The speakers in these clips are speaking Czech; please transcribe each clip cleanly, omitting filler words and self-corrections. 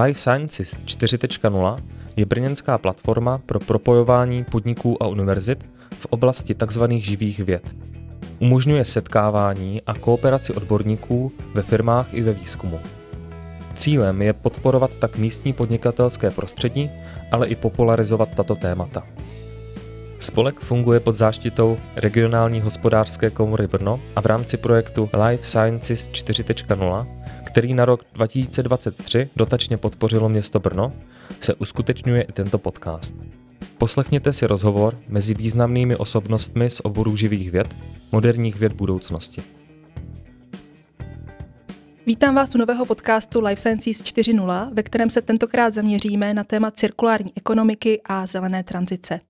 Life Sciences 4.0 je brněnská platforma pro propojování podniků a univerzit v oblasti tzv. Živých věd. Umožňuje setkávání a kooperaci odborníků ve firmách i ve výzkumu. Cílem je podporovat tak místní podnikatelské prostředí, ale i popularizovat tato témata. Spolek funguje pod záštitou Regionální hospodářské komory Brno a v rámci projektu Life Sciences 4.0, který na rok 2023 dotačně podpořilo město Brno, se uskutečňuje i tento podcast. Poslechněte si rozhovor mezi významnými osobnostmi z oboru živých věd, moderních věd budoucnosti. Vítám vás u nového podcastu Life Sciences 4.0, ve kterém se tentokrát zaměříme na téma cirkulární ekonomiky a zelené tranzice.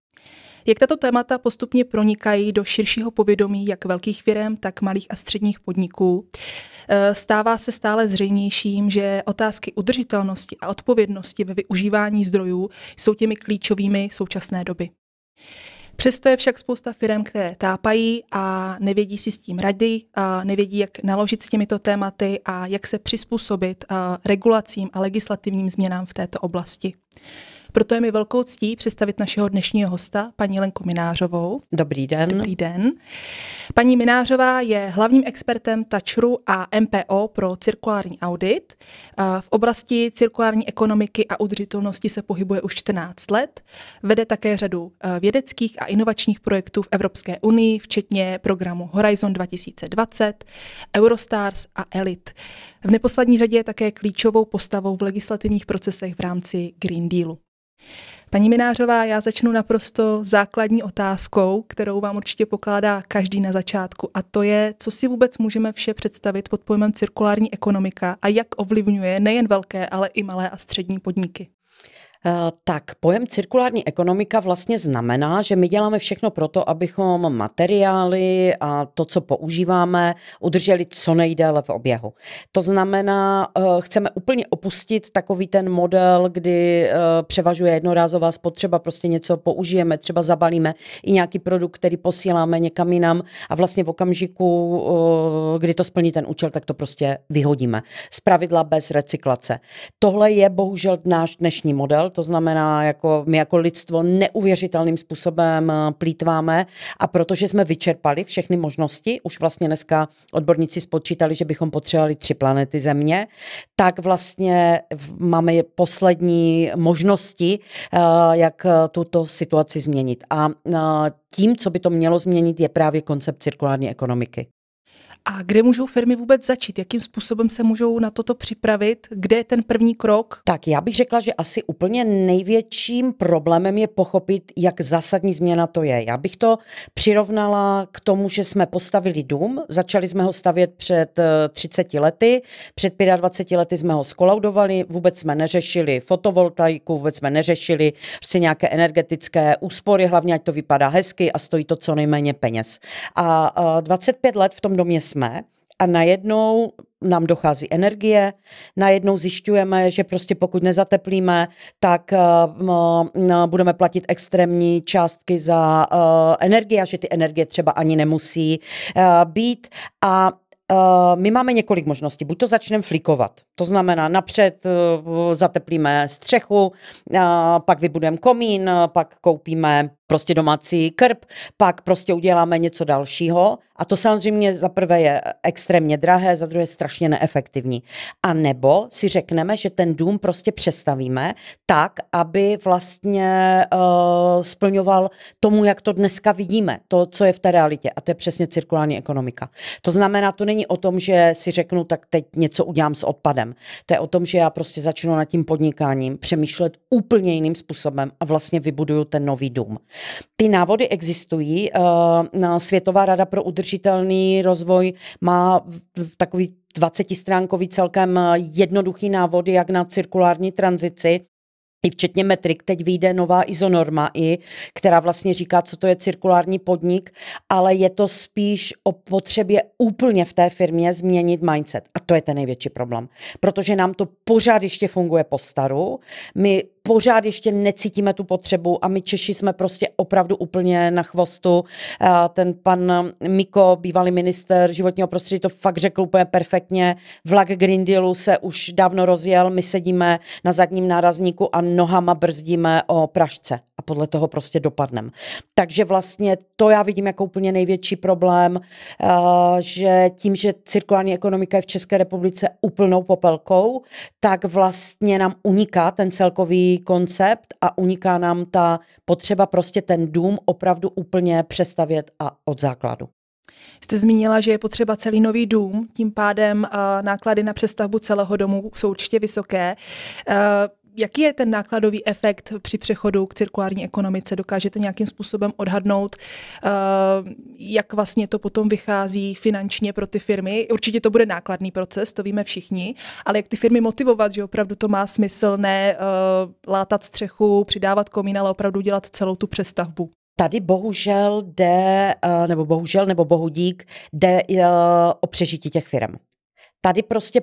Jak tato témata postupně pronikají do širšího povědomí jak velkých firem, tak malých a středních podniků, stává se stále zřejmějším, že otázky udržitelnosti a odpovědnosti ve využívání zdrojů jsou těmi klíčovými současné doby. Přesto je však spousta firem, které tápají a nevědí si s tím rady, a nevědí, jak naložit s těmito tématy a jak se přizpůsobit regulacím a legislativním změnám v této oblasti. Proto je mi velkou ctí představit našeho dnešního hosta, paní Lenku Minářovou. Dobrý den. Dobrý den. Paní Minářová je hlavním expertem TAČRu a MPO pro cirkulární audit. V oblasti cirkulární ekonomiky a udržitelnosti se pohybuje už 14 let. Vede také řadu vědeckých a inovačních projektů v Evropské unii, včetně programu Horizon 2020, Eurostars a ELIT. V neposlední řadě je také klíčovou postavou v legislativních procesech v rámci Green Dealu. Paní Minářová, já začnu naprosto základní otázkou, kterou vám určitě pokládá každý na začátku, a to je, co si vůbec můžeme vše představit pod pojmem cirkulární ekonomika a jak ovlivňuje nejen velké, ale i malé a střední podniky. Tak pojem cirkulární ekonomika vlastně znamená, že my děláme všechno pro to, abychom materiály a to, co používáme, udrželi co nejdéle v oběhu. To znamená, chceme úplně opustit takový ten model, kdy převažuje jednorázová spotřeba, prostě něco použijeme, třeba zabalíme i nějaký produkt, který posíláme někam jinam a vlastně v okamžiku, kdy to splní ten účel, tak to prostě vyhodíme. Zpravidla bez recyklace. Tohle je bohužel náš dnešní model. To znamená, my jako lidstvo neuvěřitelným způsobem plýtváme a protože jsme vyčerpali všechny možnosti, už vlastně dneska odborníci spočítali, že bychom potřebovali 3 planety Země, tak vlastně máme poslední možnosti, jak tuto situaci změnit. A tím, co by to mělo změnit, je právě koncept cirkulární ekonomiky. A kde můžou firmy vůbec začít? Jakým způsobem se můžou na toto připravit? Kde je ten první krok? Tak já bych řekla, že asi úplně největším problémem je pochopit, jak zásadní změna to je. Já bych to přirovnala k tomu, že jsme postavili dům, začali jsme ho stavět před 30 lety, před 25 lety jsme ho skolaudovali, vůbec jsme neřešili fotovoltaiku, vůbec jsme neřešili prostě nějaké energetické úspory, hlavně ať to vypadá hezky a stojí to co nejméně peněz. A 25 let v tom domě jsme a najednou nám dochází energie, najednou zjišťujeme, že prostě pokud nezateplíme, tak budeme platit extrémní částky za energie a že ty energie třeba ani nemusí být a my máme několik možností. Buď to začneme flikovat, to znamená napřed zateplíme střechu, pak vybudujeme komín, pak koupíme prostě domácí krb, pak prostě uděláme něco dalšího a to samozřejmě za prvé je extrémně drahé, za druhé strašně neefektivní. A nebo si řekneme, že ten dům prostě přestavíme tak, aby vlastně splňoval tomu, jak to dneska vidíme, to, co je v té realitě. A to je přesně cirkulární ekonomika. To znamená, to není o tom, že si řeknu, tak teď něco udělám s odpadem. To je o tom, že já prostě začnu nad tím podnikáním přemýšlet úplně jiným způsobem a vlastně vybuduju ten nový dům. Ty návody existují. Světová rada pro udržitelný rozvoj má takový 20stránkový celkem jednoduchý návod, jak na cirkulární tranzici. I včetně metrik, teď vyjde nová izonorma, která vlastně říká, co to je cirkulární podnik, ale je to spíš o potřebě úplně v té firmě změnit mindset. A to je ten největší problém, protože nám to pořád ještě funguje po staru. My pořád ještě necítíme tu potřebu a my Češi jsme prostě opravdu úplně na chvostu. Ten pan Miko, bývalý minister životního prostředí, to fakt řekl úplně perfektně. Vlak Green Dealu se už dávno rozjel, my sedíme na zadním nárazníku a nohama brzdíme o pražce a podle toho prostě dopadneme. Takže vlastně to já vidím jako úplně největší problém, že tím, že cirkulární ekonomika je v České republice úplnou popelkou, tak vlastně nám uniká ten celkový koncept a uniká nám ta potřeba prostě ten dům opravdu úplně přestavět a od základu. Jste zmínila, že je potřeba celý nový dům, tím pádem náklady na přestavbu celého domu jsou určitě vysoké. Jaký je ten nákladový efekt při přechodu k cirkulární ekonomice? Dokážete nějakým způsobem odhadnout, jak vlastně to potom vychází finančně pro ty firmy? Určitě to bude nákladný proces, to víme všichni, ale jak ty firmy motivovat, že opravdu to má smysl, ne látat střechu, přidávat komín, ale opravdu dělat celou tu přestavbu? Tady bohužel jde, nebo bohudík, jde o přežití těch firm. Tady prostě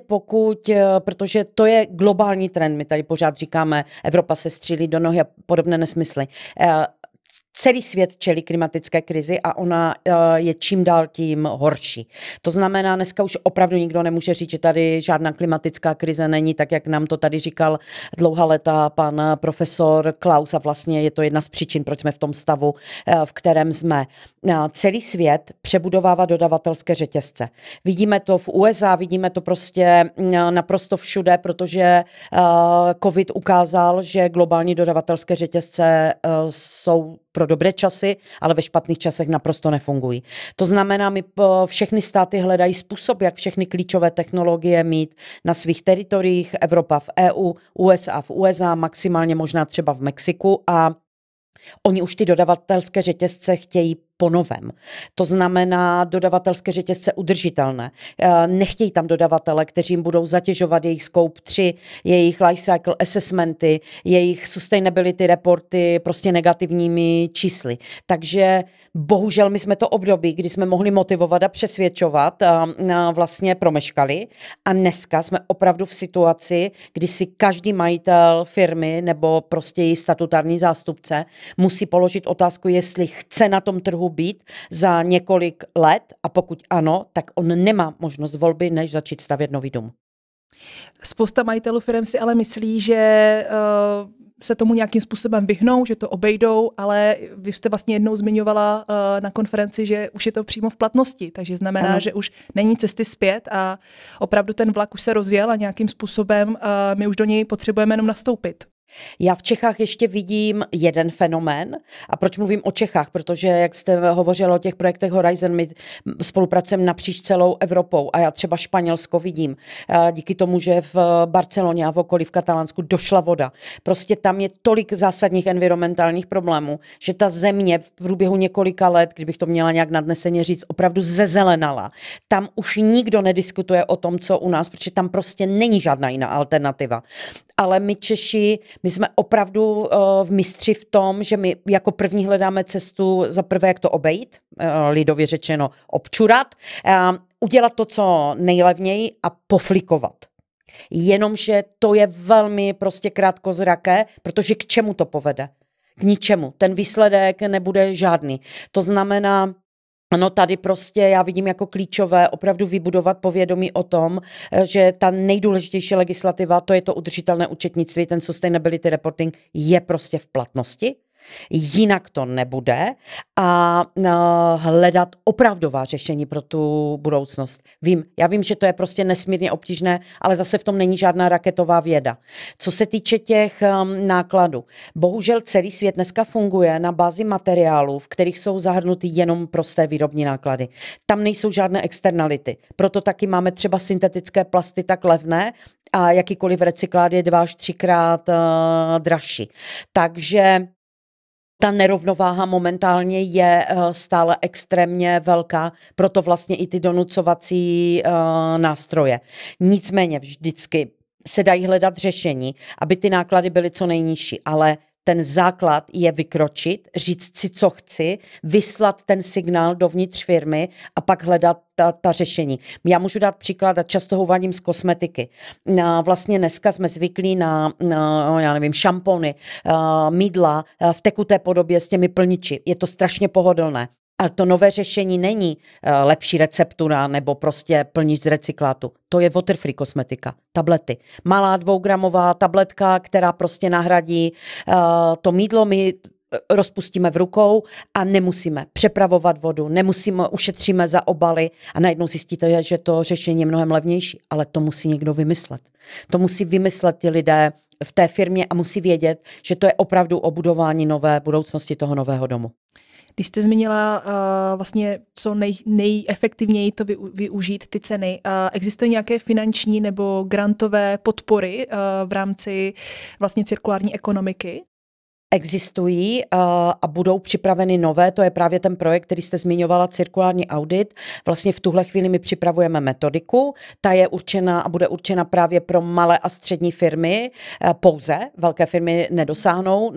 protože to je globální trend, my tady pořád říkáme, Evropa se střílí do nohy a podobné nesmysly. Celý svět čelí klimatické krizi a ona je čím dál tím horší. To znamená, dneska už opravdu nikdo nemůže říct, že tady žádná klimatická krize není, tak jak nám to tady říkal dlouhá léta pan profesor Klaus a vlastně je to jedna z příčin, proč jsme v tom stavu, v kterém jsme. Celý svět přebudovává dodavatelské řetězce. Vidíme to v USA, vidíme to prostě naprosto všude, protože COVID ukázal, že globální dodavatelské řetězce jsou pro dobré časy, ale ve špatných časech naprosto nefungují. To znamená, my všechny státy hledají způsob, jak všechny klíčové technologie mít na svých teritoriích, Evropa v EU, USA v USA, maximálně možná třeba v Mexiku a oni už ty dodavatelské řetězce chtějí po novém. To znamená dodavatelské řetězce udržitelné. Nechtějí tam dodavatele, kteří jim budou zatěžovat jejich scope 3, jejich life cycle assessmenty, jejich sustainability reporty prostě negativními čísly. Takže bohužel my jsme to období, kdy jsme mohli motivovat a přesvědčovat, vlastně promeškali a dneska jsme opravdu v situaci, kdy si každý majitel firmy nebo prostě její statutární zástupce musí položit otázku, jestli chce na tom trhu být za několik let a pokud ano, tak on nemá možnost volby, než začít stavět nový dům. Spousta majitelů firm si ale myslí, že se tomu nějakým způsobem vyhnou, že to obejdou, ale vy jste vlastně jednou zmiňovala na konferenci, že už je to přímo v platnosti, takže znamená, ano, že už není cesty zpět a opravdu ten vlak už se rozjel a nějakým způsobem my už do něj potřebujeme jenom nastoupit. Já v Čechách ještě vidím jeden fenomén. A proč mluvím o Čechách? Protože, jak jste hovořil o těch projektech Horizon, my spolupracujeme napříč celou Evropou a já třeba Španělsko vidím. Díky tomu, že v Barceloně a v okolí v Katalánsku došla voda. Prostě tam je tolik zásadních environmentálních problémů, že ta země v průběhu několika let, kdybych to měla nějak nadneseně říct, opravdu zezelenala. Tam už nikdo nediskutuje o tom, co u nás, protože tam prostě není žádná jiná alternativa. Ale my Češi, my jsme opravdu v mistři v tom, že my jako první hledáme cestu za prvé, jak to obejít, lidově řečeno občurat, udělat to, co nejlevněji a poflikovat. Jenomže to je velmi prostě krátkozraké, protože k čemu to povede? K ničemu. Ten výsledek nebude žádný. To znamená, ano, tady prostě já vidím jako klíčové opravdu vybudovat povědomí o tom, že ta nejdůležitější legislativa, to je to udržitelné účetnictví, ten sustainability reporting je prostě v platnosti. Jinak to nebude a hledat opravdová řešení pro tu budoucnost. Já vím, že to je prostě nesmírně obtížné, ale zase v tom není žádná raketová věda. Co se týče těch nákladů, bohužel celý svět dneska funguje na bázi materiálů, v kterých jsou zahrnuty jenom prosté výrobní náklady. Tam nejsou žádné externality. Proto taky máme třeba syntetické plasty tak levné a jakýkoliv recyklát je 2 až 3krát dražší. Takže ta nerovnováha momentálně je stále extrémně velká, proto vlastně i ty donucovací nástroje. Nicméně vždycky se dají hledat řešení, aby ty náklady byly co nejnižší, ale ten základ je vykročit, říct si, co chci, vyslat ten signál dovnitř firmy a pak hledat ta řešení. Já můžu dát příklad a často ho uvádím z kosmetiky. Vlastně dneska jsme zvyklí na já nevím, šampony, mydla v tekuté podobě s těmi plniči. Je to strašně pohodlné. Ale to nové řešení není lepší receptura nebo prostě plnič z recyklátu. To je water-free kosmetika, tablety. Malá 2gramová tabletka, která prostě nahradí to mýdlo, my rozpustíme v rukou a nemusíme přepravovat vodu, ušetříme za obaly a najednou zjistíte, že to řešení je mnohem levnější, ale to musí někdo vymyslet. To musí vymyslet ty lidé v té firmě a musí vědět, že to je opravdu o budování nové budoucnosti toho nového domu. Když jste zmínila vlastně co nejefektivněji to využít, ty ceny, existují nějaké finanční nebo grantové podpory v rámci vlastně cirkulární ekonomiky? Existují a budou připraveny nové, to je právě ten projekt, který jste zmiňovala, cirkulární audit. Vlastně v tuhle chvíli my připravujeme metodiku, ta je určena a bude určena právě pro malé a střední firmy, pouze velké firmy nedosáhnou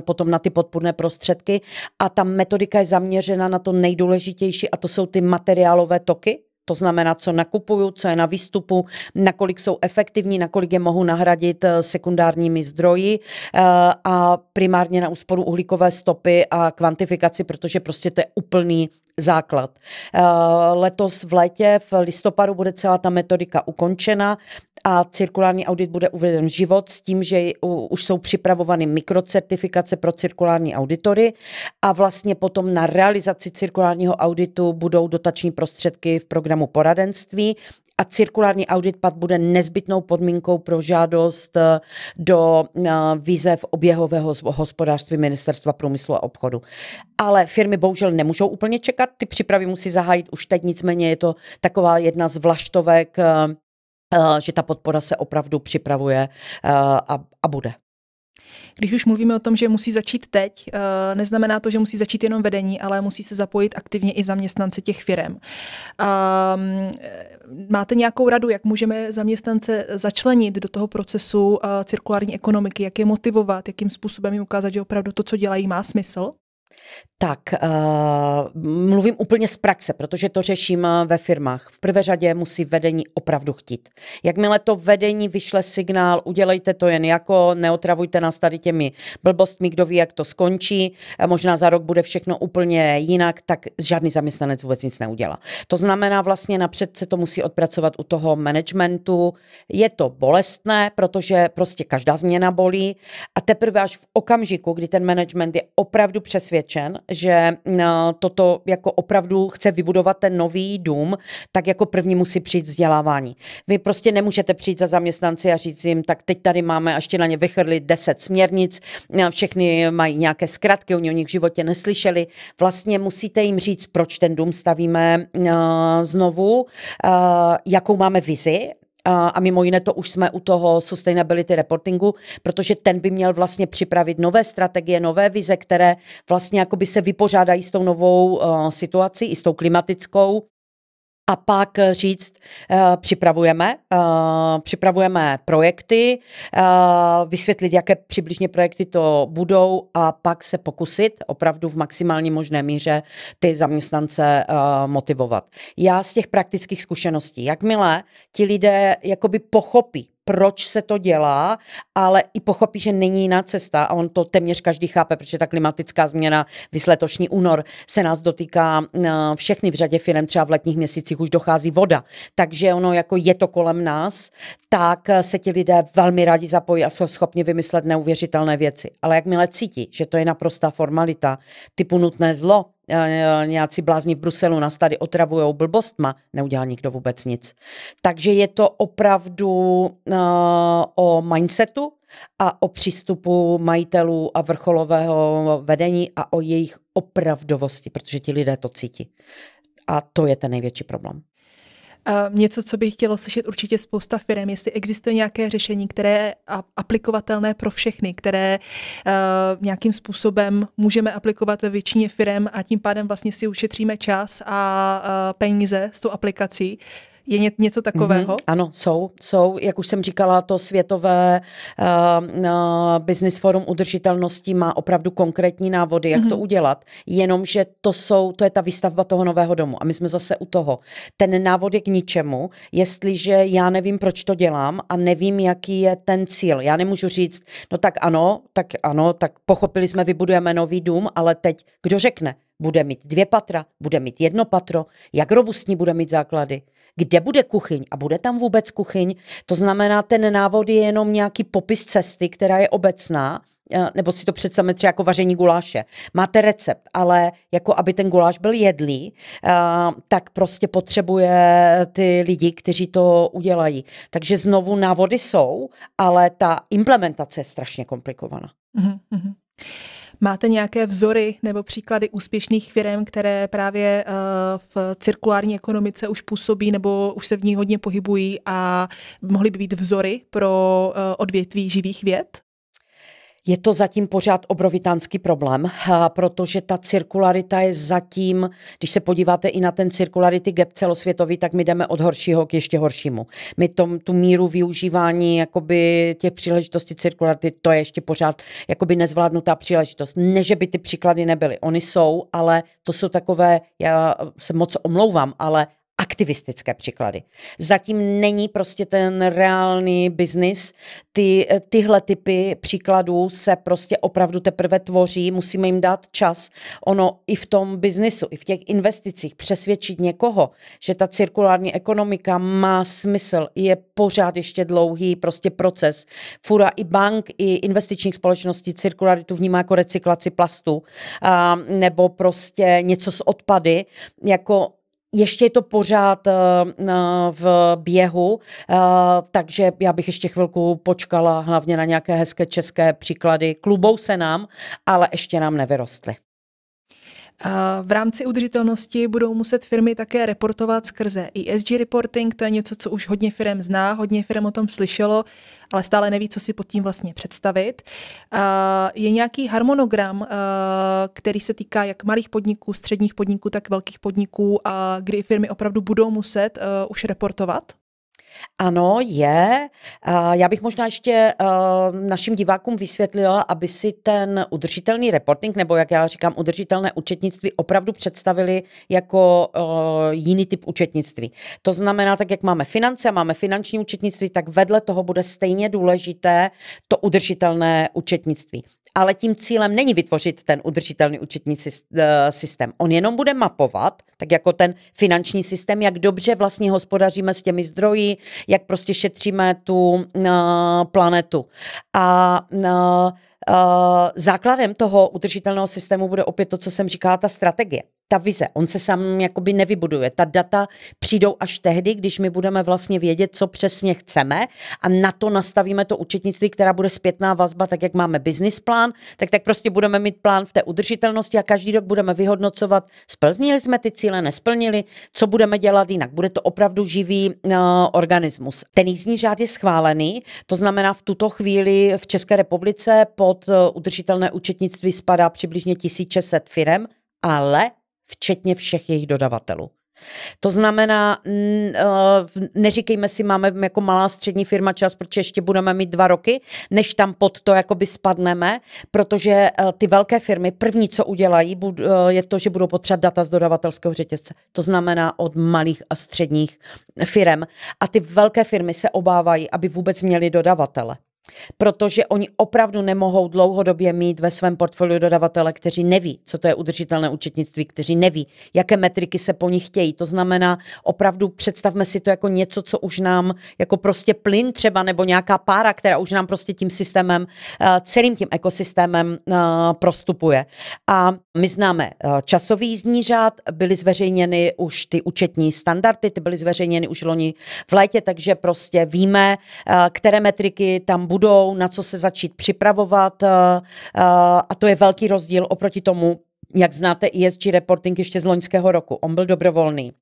potom na ty podpůrné prostředky a ta metodika je zaměřena na to nejdůležitější a to jsou ty materiálové toky. To znamená, co nakupuju, co je na výstupu, nakolik jsou efektivní, nakolik je mohu nahradit sekundárními zdroji a primárně na úsporu uhlíkové stopy a kvantifikaci, protože prostě to je úplný základ. Letos v létě, v listopadu bude celá ta metodika ukončena a cirkulární audit bude uveden v život s tím, že už jsou připravovány mikrocertifikace pro cirkulární auditory a vlastně potom na realizaci cirkulárního auditu budou dotační prostředky v programu poradenství a cirkulární audit pak bude nezbytnou podmínkou pro žádost do výzev oběhového hospodářství Ministerstva průmyslu a obchodu. Ale firmy bohužel nemůžou úplně čekat, ty přípravy musí zahájit už teď, nicméně je to taková jedna z vlaštovek, že ta podpora se opravdu připravuje a bude. Když už mluvíme o tom, že musí začít teď, neznamená to, že musí začít jenom vedení, ale musí se zapojit aktivně i zaměstnanci těch firem. Máte nějakou radu, jak můžeme zaměstnance začlenit do toho procesu cirkulární ekonomiky, jak je motivovat, jakým způsobem jim ukázat, že opravdu to, co dělají, má smysl? Tak, mluvím úplně z praxe, protože to řeším ve firmách. V prvé řadě musí vedení opravdu chtít. Jakmile to vedení vyšle signál, udělejte to jen jako, neotravujte nás tady těmi blbostmi, kdo ví, jak to skončí, možná za rok bude všechno úplně jinak, tak žádný zaměstnanec vůbec nic neudělá. To znamená vlastně napřed se to musí odpracovat u toho managementu. Je to bolestné, protože prostě každá změna bolí a teprve až v okamžiku, kdy ten management je opravdu přesvědčen, že toto jako opravdu chce vybudovat ten nový dům, tak jako první musí přijít vzdělávání. Vy prostě nemůžete přijít za zaměstnanci a říct jim, tak teď tady máme a ještě na ně vychrlit 10 směrnic, všechny mají nějaké zkratky, oni o nich v životě neslyšeli. Vlastně musíte jim říct, proč ten dům stavíme znovu, jakou máme vizi. A mimo jiné to už jsme u toho sustainability reportingu, protože ten by měl vlastně připravit nové strategie, nové vize, které vlastně jakoby se vypořádají s tou novou situací, i s tou klimatickou. A pak říct, připravujeme projekty, vysvětlit, jaké přibližně projekty to budou a pak se pokusit opravdu v maximální možné míře ty zaměstnance motivovat. Já z těch praktických zkušeností, jakmile ti lidé jakoby pochopí, proč se to dělá, ale i pochopí, že není jiná cesta a on to téměř každý chápe, protože ta klimatická změna, letošní únor se nás dotýká všechny v řadě firem, třeba v letních měsících už dochází voda, takže ono jako je to kolem nás, tak se ti lidé velmi rádi zapojí a jsou schopni vymyslet neuvěřitelné věci. Ale jakmile cítí, že to je naprostá formalita typu nutné zlo, nějací blázni v Bruselu nás tady otravujou blbostma, neudělá nikdo vůbec nic. Takže je to opravdu o mindsetu a o přístupu majitelů a vrcholového vedení a o jejich opravdovosti, protože ti lidé to cítí. A to je ten největší problém. Něco, co bych chtělo slyšet určitě spousta firem, jestli existuje nějaké řešení, které je aplikovatelné pro všechny, které nějakým způsobem můžeme aplikovat ve většině firem a tím pádem vlastně si ušetříme čas a peníze s tou aplikací. Je něco takového? Ano, jsou. Jak už jsem říkala, to světové Business Forum udržitelnosti má opravdu konkrétní návody, jak to udělat, jenomže to je ta výstavba toho nového domu. A my jsme zase u toho. Ten návod je k ničemu, jestliže já nevím, proč to dělám a nevím, jaký je ten cíl. Já nemůžu říct, no tak ano, tak pochopili jsme, vybudujeme nový dům, ale teď kdo řekne? Bude mít 2 patra, bude mít 1 patro, jak robustní bude mít základy, kde bude kuchyň a bude tam vůbec kuchyň. To znamená, ten návod je jenom nějaký popis cesty, která je obecná, nebo si to představíme třeba jako vaření guláše. Máte recept, ale jako aby ten guláš byl jedlý, tak prostě potřebuje ty lidi, kteří to udělají. Takže znovu návody jsou, ale ta implementace je strašně komplikovaná. Mm-hmm. Máte nějaké vzory nebo příklady úspěšných firem, které právě v cirkulární ekonomice už působí nebo už se v ní hodně pohybují a mohly by být vzory pro odvětví živých věd? Je to zatím pořád obrovitánský problém, protože ta cirkularita je zatím, když se podíváte i na ten circularity gap celosvětový, tak my jdeme od horšího k ještě horšímu. My tu míru využívání jakoby těch příležitostí cirkularity, to je ještě pořád jakoby nezvládnutá příležitost. Ne, že by ty příklady nebyly. Oni jsou, ale to jsou takové, já se moc omlouvám, ale aktivistické příklady. Zatím není prostě ten reálný biznis. Tyhle typy příkladů se prostě opravdu teprve tvoří, musíme jim dát čas. Ono i v tom biznisu, i v těch investicích přesvědčit někoho, že ta cirkulární ekonomika má smysl, je pořád ještě dlouhý prostě proces. Fura i bank, i investičních společností cirkularitu vnímá jako recyklaci plastu nebo prostě něco z odpady, jako ještě je to pořád v běhu, takže já bych ještě chvilku počkala hlavně na nějaké hezké české příklady. Klubou se nám, ale ještě nám nevyrostly. V rámci udržitelnosti budou muset firmy také reportovat skrze ESG reporting, to je něco, co už hodně firm zná, hodně firm o tom slyšelo, ale stále neví, co si pod tím vlastně představit. Je nějaký harmonogram, který se týká jak malých podniků, středních podniků, tak velkých podniků, kdy firmy opravdu budou muset už reportovat? Ano, je. Já bych možná ještě našim divákům vysvětlila, aby si ten udržitelný reporting, nebo jak já říkám, udržitelné účetnictví opravdu představili jako jiný typ účetnictví. To znamená, tak jak máme finance a máme finanční účetnictví, tak vedle toho bude stejně důležité to udržitelné účetnictví. Ale tím cílem není vytvořit ten udržitelný účetní systém. On jenom bude mapovat, tak jako ten finanční systém, jak dobře vlastně hospodaříme s těmi zdroji, jak prostě šetříme tu planetu. Základem toho udržitelného systému bude opět to, co jsem říkala, ta strategie. Ta vize, on se sám jakoby nevybuduje. Ta data přijdou až tehdy, když my budeme vlastně vědět, co přesně chceme a na to nastavíme to účetnictví, která bude zpětná vazba, tak jak máme business plán, tak prostě budeme mít plán v té udržitelnosti a každý rok budeme vyhodnocovat, splnili jsme ty cíle, nesplnili, co budeme dělat jinak. Bude to opravdu živý organismus. Ten jízdní řád je schválený, to znamená v tuto chvíli v České republice pod udržitelné účetnictví spadá přibližně 1600 firem, ale včetně všech jejich dodavatelů. To znamená, neříkejme si, máme jako malá střední firma čas, protože ještě budeme mít 2 roky, než tam pod to jakoby spadneme, protože ty velké firmy první, co udělají, je to, že budou potřebovat data z dodavatelského řetězce. To znamená od malých a středních firm. A ty velké firmy se obávají, aby vůbec měli dodavatele. Protože oni opravdu nemohou dlouhodobě mít ve svém portfoliu dodavatele, kteří neví, co to je udržitelné účetnictví, kteří neví, jaké metriky se po nich chtějí. To znamená, opravdu představme si to jako něco, co už nám jako prostě plyn třeba nebo nějaká pára, která už nám prostě tím systémem, celým tím ekosystémem prostupuje. A my známe časový jízdní řád, byly zveřejněny už ty účetní standardy, ty byly zveřejněny už loni v létě, takže prostě víme, které metriky tam budou, na co se začít připravovat a to je velký rozdíl oproti tomu, jak znáte ESG reporting ještě z loňského roku. On byl dobrovolný.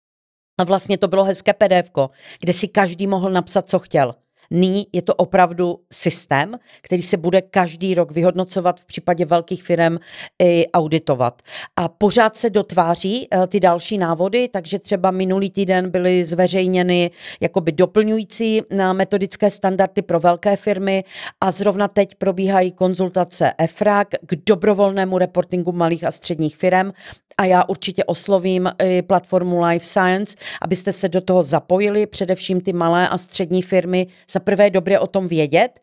A vlastně to bylo hezké PDF-ko, kde si každý mohl napsat, co chtěl. Nyní je to opravdu systém, který se bude každý rok vyhodnocovat, v případě velkých firm i auditovat. A pořád se dotváří ty další návody, takže třeba minulý týden byly zveřejněny jakoby doplňující metodické standardy pro velké firmy a zrovna teď probíhají konzultace EFRAG k dobrovolnému reportingu malých a středních firm a já určitě oslovím i platformu Life Science, abyste se do toho zapojili, především ty malé a střední firmy. Za prvé je dobré o tom vědět,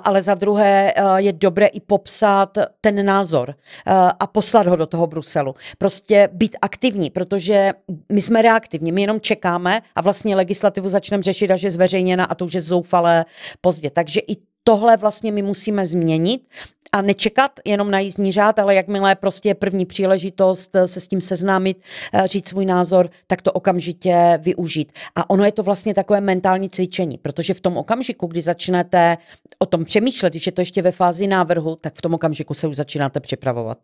ale za druhé je dobré i popsat ten názor a poslat ho do toho Bruselu. Prostě být aktivní, protože my jsme reaktivní, my jenom čekáme a vlastně legislativu začneme řešit, až je zveřejněna a to už je zoufalé pozdě. Takže i tohle vlastně my musíme změnit a nečekat jenom na jízdní řád, ale jakmile prostě je první příležitost se s tím seznámit, říct svůj názor, tak to okamžitě využít. A ono je to vlastně takové mentální cvičení, protože v tom okamžiku, kdy začnete o tom přemýšlet, když je to ještě ve fázi návrhu, tak v tom okamžiku se už začínáte připravovat.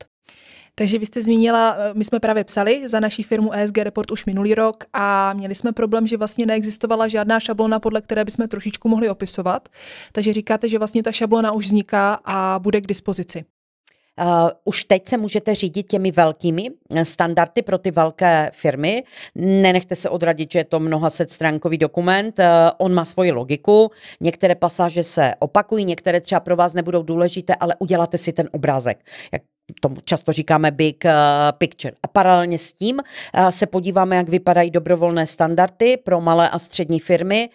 Takže vy jste zmínila, my jsme právě psali za naší firmu ESG Report už minulý rok a měli jsme problém, že vlastně neexistovala žádná šablona, podle které bychom trošičku mohli opisovat. Takže říkáte, že vlastně ta šablona už vzniká a bude k dispozici. Už teď se můžete řídit těmi velkými standardy pro ty velké firmy. Nenechte se odradit, že je to mnohasetstránkový dokument. On má svoji logiku. Některé pasáže se opakují, některé třeba pro vás nebudou důležité, ale uděláte si ten obrázek. Jak tomu často říkáme big picture. A paralelně s tím se podíváme, jak vypadají dobrovolné standardy pro malé a střední firmy.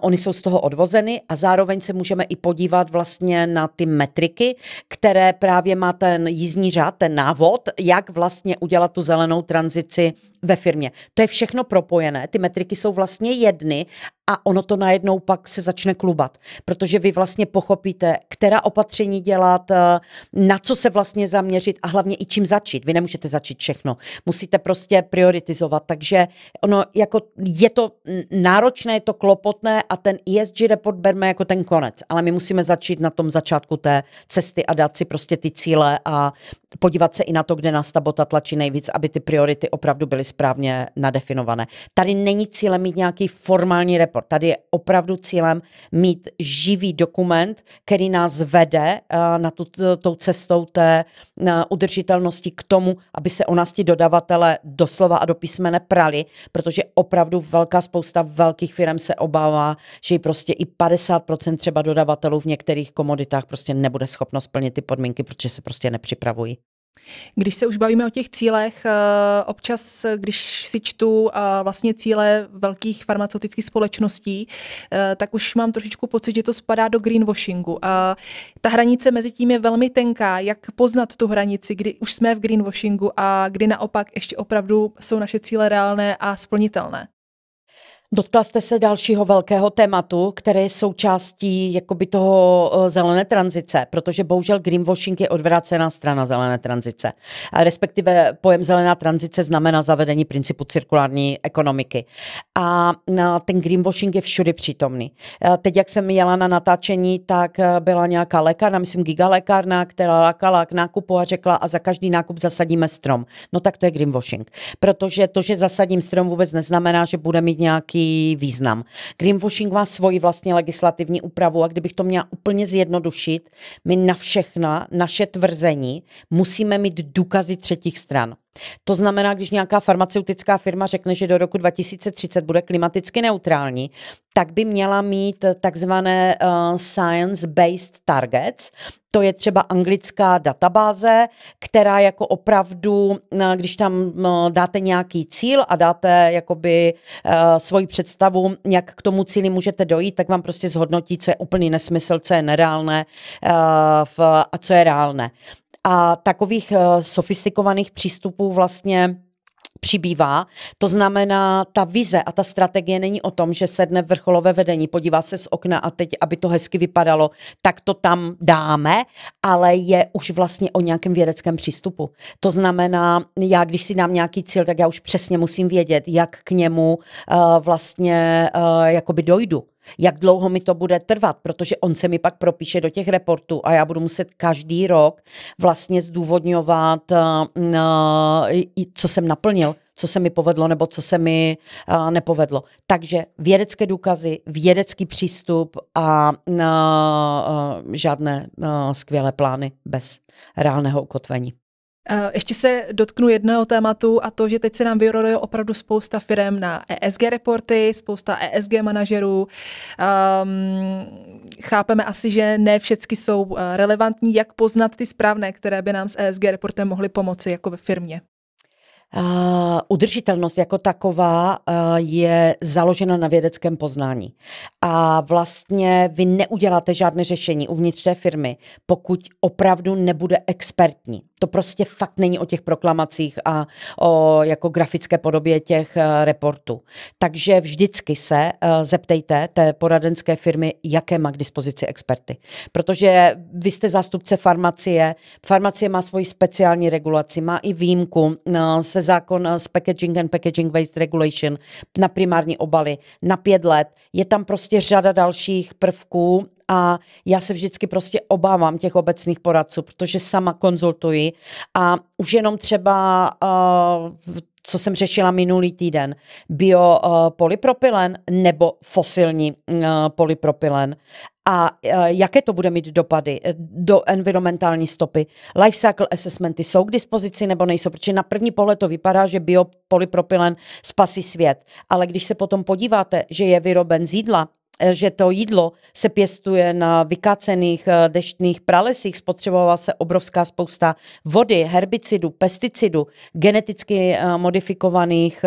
Oni jsou z toho odvozeny a zároveň se můžeme i podívat vlastně na ty metriky, které právě má ten jízdní řád, ten návod, jak vlastně udělat tu zelenou tranzici ve firmě. To je všechno propojené, ty metriky jsou vlastně jedny a ono to najednou pak se začne klubat, protože vy vlastně pochopíte, která opatření dělat, na co se vlastně zaměřit a hlavně i čím začít. Vy nemůžete začít všechno, musíte prostě prioritizovat, takže ono jako je to náročné, je to klopotné a ten ESG report berme jako ten konec, ale my musíme začít na tom začátku té cesty a dát si prostě ty cíle a podívat se i na to, kde nás ta bota tlačí nejvíc, aby ty priority opravdu byly správně nadefinované. Tady není cílem mít nějaký formální report, tady je opravdu cílem mít živý dokument, který nás vede na tou cestou té udržitelnosti k tomu, aby se o nás ti dodavatele doslova a do písmene prali, protože opravdu velká spousta velkých firm se obává, že prostě i 50% třeba dodavatelů v některých komoditách prostě nebude schopno splnit ty podmínky, protože se prostě nepřipravují. Když se už bavíme o těch cílech, občas, když si čtu vlastně cíle velkých farmaceutických společností, tak už mám trošičku pocit, že to spadá do greenwashingu. Ta hranice mezi tím je velmi tenká. Jak poznat tu hranici, kdy už jsme v greenwashingu a kdy naopak ještě opravdu jsou naše cíle reálné a splnitelné? Dotkla jste se dalšího velkého tématu, které je součástí jakoby toho zelené tranzice, protože bohužel greenwashing je odvrácená strana zelené tranzice. A respektive pojem zelená tranzice znamená zavedení principu cirkulární ekonomiky. A ten greenwashing je všude přítomný. Teď, jak jsem jela na natáčení, tak byla nějaká lékárna, myslím gigalékárna, která lákala k nákupu a řekla, a za každý nákup zasadíme strom. No tak to je greenwashing. Protože to, že zasadím strom, vůbec neznamená, že bude mít nějaký význam. Greenwashing má svoji vlastní legislativní úpravu a kdybych to měla úplně zjednodušit, my na všechna naše tvrzení musíme mít důkazy třetích stran. To znamená, když nějaká farmaceutická firma řekne, že do roku 2030 bude klimaticky neutrální, tak by měla mít takzvané science-based targets. To je třeba anglická databáze, která jako opravdu, když tam dáte nějaký cíl a dáte jakoby svoji představu, jak k tomu cíli můžete dojít, tak vám prostě zhodnotí, co je úplný nesmysl, co je nereálné a co je reálné. A takových sofistikovaných přístupů vlastně přibývá. To znamená, ta vize a ta strategie není o tom, že sedne vrcholové vedení, podívá se z okna a teď, aby to hezky vypadalo, tak to tam dáme, ale je už vlastně o nějakém vědeckém přístupu. To znamená, já když si dám nějaký cíl, tak já už přesně musím vědět, jak k němu vlastně jakoby dojdu. Jak dlouho mi to bude trvat, protože on se mi pak propíše do těch reportů a já budu muset každý rok vlastně zdůvodňovat, co jsem naplnil, co se mi povedlo nebo co se mi nepovedlo. Takže vědecké důkazy, vědecký přístup a žádné skvělé plány bez reálného ukotvení. Ještě se dotknu jednoho tématu a to, že teď se nám vyroluje opravdu spousta firem na ESG reporty, spousta ESG manažerů. Chápeme asi, že ne všechny jsou relevantní. Jak poznat ty správné, které by nám s ESG reportem mohly pomoci jako ve firmě? Udržitelnost jako taková je založena na vědeckém poznání. A vlastně vy neuděláte žádné řešení uvnitř té firmy, pokud opravdu nebude expertní. To prostě fakt není o těch proklamacích a o jako grafické podobě těch reportů. Takže vždycky se zeptejte té poradenské firmy, jaké má k dispozici experty. Protože vy jste zástupce farmacie. Farmacie má svoji speciální regulaci, má i výjimku se zákon z Packaging and Packaging Waste Regulation na primární obaly na 5 let. Je tam prostě řada dalších prvků a já se vždycky prostě obávám těch obecných poradců, protože sama konzultuji a už jenom třeba, co jsem řešila minulý týden, biopolypropylen nebo fosilní polypropylen. A jaké to bude mít dopady do environmentální stopy? Life cycle assessmenty jsou k dispozici nebo nejsou? Protože na první pohled to vypadá, že biopolypropylen spasí svět. Ale když se potom podíváte, že je vyroben z jídla, že to jídlo se pěstuje na vykácených deštných pralesích, spotřebovala se obrovská spousta vody, herbicidů, pesticidů, geneticky modifikovaných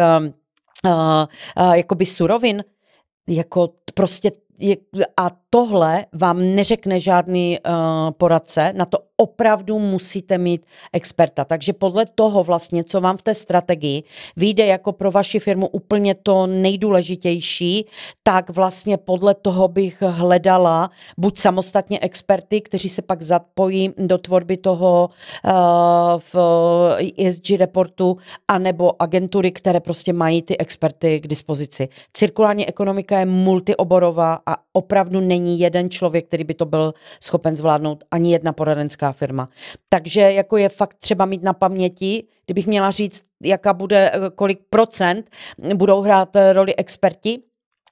jakoby surovin, jako prostě a tohle vám neřekne žádný poradce, na to opravdu musíte mít experta. Takže podle toho vlastně, co vám v té strategii vyjde jako pro vaši firmu úplně to nejdůležitější, tak vlastně podle toho bych hledala buď samostatně experty, kteří se pak zapojí do tvorby toho v ESG reportu, anebo agentury, které prostě mají ty experty k dispozici. Cirkulární ekonomika je multioborová a opravdu není jeden člověk, který by to byl schopen zvládnout, ani jedna poradenská firma. Takže jako je fakt třeba mít na paměti, kdybych měla říct, jaká bude, kolik procent budou hrát roli experti,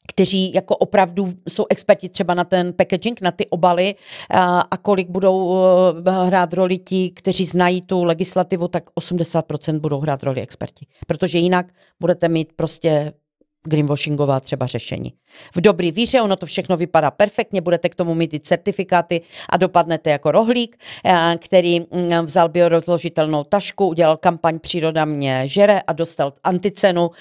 kteří jako opravdu jsou experti třeba na ten packaging, na ty obaly a kolik budou hrát roli ti, kteří znají tu legislativu, tak 80% budou hrát roli experti. Protože jinak budete mít prostě greenwashingová třeba řešení. V dobrý víře, ono to všechno vypadá perfektně, budete k tomu mít i certifikáty a dopadnete jako rohlík, který vzal biorozložitelnou tašku, udělal kampaň Příroda mě žere a dostal anticenu,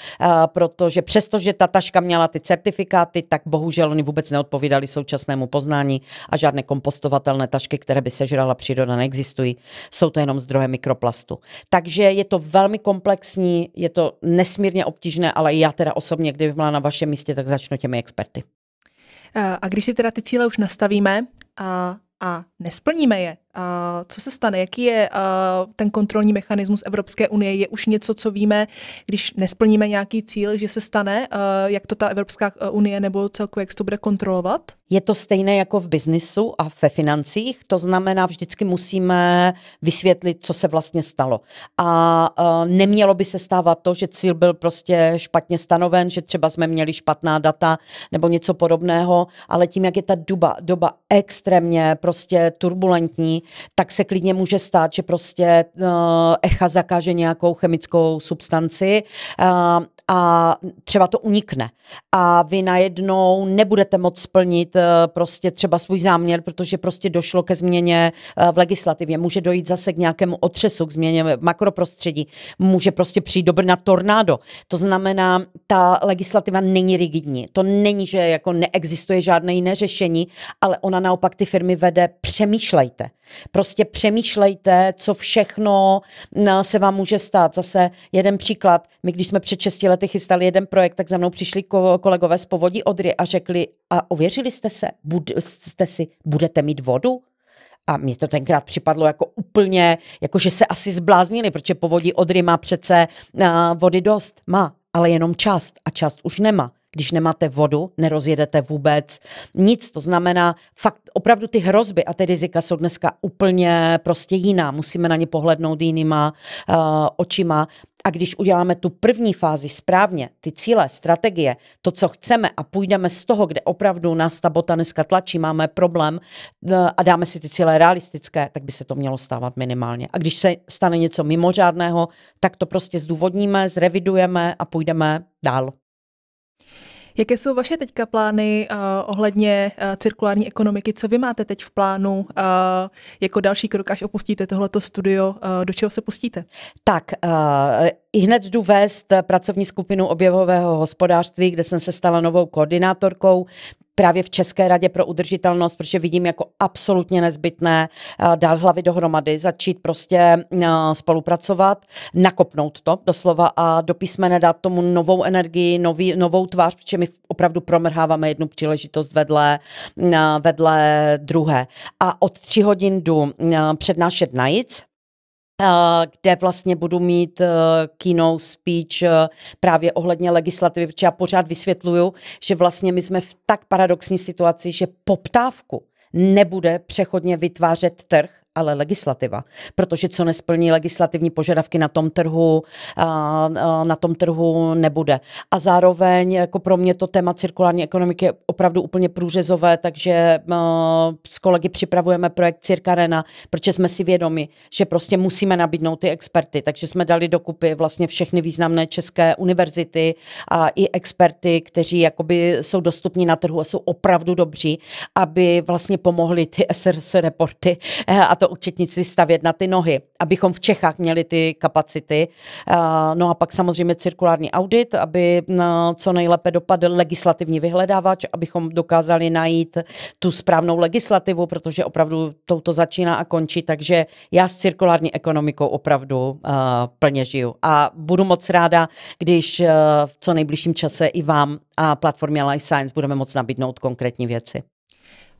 protože přestože ta taška měla ty certifikáty, tak bohužel oni vůbec neodpovídali současnému poznání a žádné kompostovatelné tašky, které by sežrala příroda, neexistují. Jsou to jenom zdroje mikroplastu. Takže je to velmi komplexní, je to nesmírně obtížné, ale já teda osobně, kdybych byla na vašem místě, tak začnu těmi experty. A když si teda ty cíle už nastavíme a nesplníme je, co se stane? Jaký je ten kontrolní mechanismus Evropské unie? Je už něco, co víme, když nesplníme nějaký cíl, že se stane? Jak to ta Evropská unie nebo celkově jak to bude kontrolovat? Je to stejné jako v biznisu a ve financích, to znamená, vždycky musíme vysvětlit, co se vlastně stalo. A nemělo by se stávat to, že cíl byl prostě špatně stanoven, že třeba jsme měli špatná data nebo něco podobného, ale tím, jak je ta doba extrémně prostě turbulentní, tak se klidně může stát, že prostě ECHA zakáže nějakou chemickou substanci a třeba to unikne. A vy najednou nebudete moct splnit prostě třeba svůj záměr, protože prostě došlo ke změně v legislativě. Může dojít zase k nějakému otřesu, k změně makroprostředí. Může prostě přijít do Brna tornádo. To znamená, ta legislativa není rigidní. To není, že jako neexistuje žádné jiné řešení, ale ona naopak ty firmy vede, přemýšlejte. Prostě přemýšlejte, co všechno se vám může stát. Zase jeden příklad. My, když jsme před 6 lety chystali jeden projekt, tak za mnou přišli kolegové z Povodí Odry a řekli, a ověřili jste si, budete mít vodu? A mně to tenkrát připadlo jako úplně, jako že se asi zbláznili, protože Povodí Odry má přece vody dost. Má, ale jenom část a část už nemá. Když nemáte vodu, nerozjedete vůbec nic. To znamená, fakt opravdu ty hrozby a ty rizika jsou dneska úplně prostě jiná. Musíme na ně pohlednout jinýma očima. A když uděláme tu první fázi správně, ty cíle, strategie, to, co chceme a půjdeme z toho, kde opravdu nás ta bota dneska tlačí, máme problém a dáme si ty cíle realistické, tak by se to mělo stávat minimálně. A když se stane něco mimořádného, tak to prostě zdůvodníme, zrevidujeme a půjdeme dál. Jaké jsou vaše teďka plány ohledně cirkulární ekonomiky? Co vy máte teď v plánu jako další krok, až opustíte tohleto studio? Do čeho se pustíte? Tak, i hned jdu vést pracovní skupinu oběhového hospodářství, kde jsem se stala novou koordinátorkou právě v České radě pro udržitelnost, protože vidím jako absolutně nezbytné dát hlavy dohromady, začít prostě spolupracovat, nakopnout to doslova a do písmene dát tomu novou energii, novou tvář, protože my opravdu promrháváme jednu příležitost vedle druhé. A od 3 hodin jdu přednášet na JIC, kde vlastně budu mít keynote speech právě ohledně legislativy, protože já pořád vysvětluju, že vlastně my jsme v tak paradoxní situaci, že poptávku nebude přechodně vytvářet trh, ale legislativa, protože co nesplní legislativní požadavky na tom trhu nebude. A zároveň jako pro mě to téma cirkulární ekonomiky je opravdu úplně průřezové, takže s kolegy připravujeme projekt Circarena, protože jsme si vědomi, že prostě musíme nabídnout ty experty, takže jsme dali dokupy vlastně všechny významné české univerzity a i experty, kteří jakoby jsou dostupní na trhu a jsou opravdu dobří, aby vlastně pomohli ty SRS reporty a to účetnictví stavět na ty nohy, abychom v Čechách měli ty kapacity. No a pak samozřejmě cirkulární audit, aby co nejlépe dopadl legislativní vyhledávač, abychom dokázali najít tu správnou legislativu, protože opravdu touto začíná a končí, takže já s cirkulární ekonomikou opravdu plně žiju. A budu moc ráda, když v co nejbližším čase i vám a platformě Life Science budeme moc nabídnout konkrétní věci.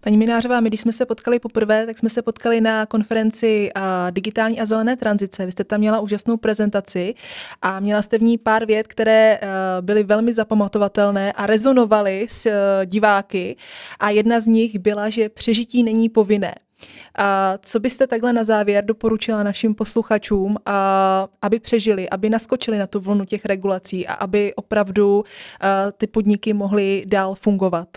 Paní Minářová, my když jsme se potkali poprvé, tak jsme se potkali na konferenci digitální a zelené tranzice. Vy jste tam měla úžasnou prezentaci a měla jste v ní pár vět, které byly velmi zapamatovatelné a rezonovaly s diváky. A jedna z nich byla, že přežití není povinné. A co byste takhle na závěr doporučila našim posluchačům, aby přežili, aby naskočili na tu vlnu těch regulací a aby opravdu ty podniky mohly dál fungovat?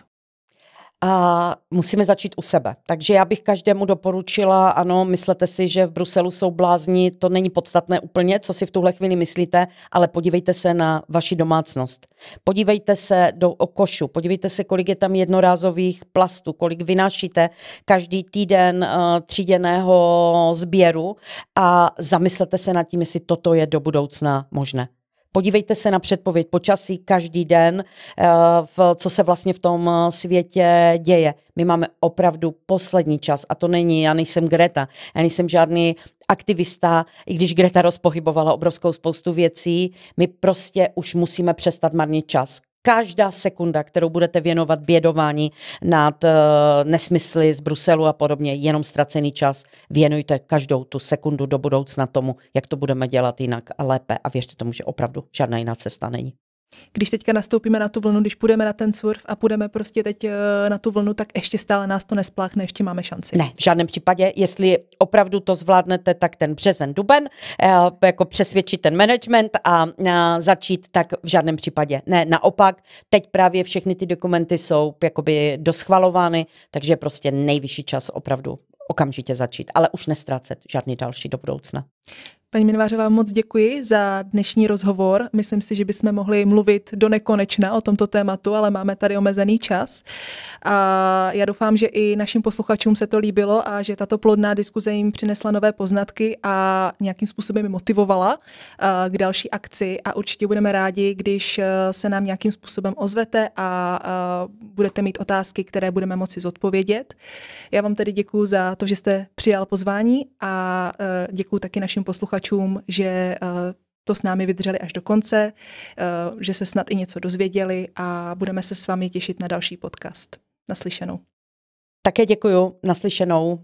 A musíme začít u sebe. Takže já bych každému doporučila, ano, myslete si, že v Bruselu jsou blázni, to není podstatné úplně, co si v tuhle chvíli myslíte, ale podívejte se na vaši domácnost. Podívejte se do košu, podívejte se, kolik je tam jednorázových plastů, kolik vynášíte každý týden tříděného sběru a zamyslete se nad tím, jestli toto je do budoucna možné. Podívejte se na předpověď počasí každý den, co se vlastně v tom světě děje. My máme opravdu poslední čas a to není, já nejsem Greta, já nejsem žádný aktivista, i když Greta rozpohybovala obrovskou spoustu věcí, my prostě už musíme přestat marnit čas. Každá sekunda, kterou budete věnovat bědování nad nesmysly z Bruselu a podobně, jenom ztracený čas, věnujte každou tu sekundu do budoucna tomu, jak to budeme dělat jinak a lépe. A věřte tomu, že opravdu žádná jiná cesta není. Když teďka nastoupíme na tu vlnu, když půjdeme na ten surf a půjdeme prostě teď na tu vlnu, tak ještě stále nás to nespláchne, ještě máme šanci. Ne, v žádném případě. Jestli opravdu to zvládnete, tak ten březen, duben, jako přesvědčit ten management a začít, tak v žádném případě. Ne, naopak, teď právě všechny ty dokumenty jsou jakoby doschvalovány, takže prostě nejvyšší čas opravdu okamžitě začít, ale už nestrácet žádný další do budoucna. Paní Minářová, moc děkuji za dnešní rozhovor. Myslím si, že bychom mohli mluvit do nekonečna o tomto tématu, ale máme tady omezený čas. A já doufám, že i našim posluchačům se to líbilo a že tato plodná diskuze jim přinesla nové poznatky a nějakým způsobem je motivovala k další akci. A určitě budeme rádi, když se nám nějakým způsobem ozvete a budete mít otázky, které budeme moci zodpovědět. Já vám tedy děkuji za to, že jste přijal pozvání a děkuji taky našim posluchačům, že to s námi vydrželi až do konce, že se snad i něco dozvěděli a budeme se s vámi těšit na další podcast. Naslyšenou. Také děkuju, naslyšenou.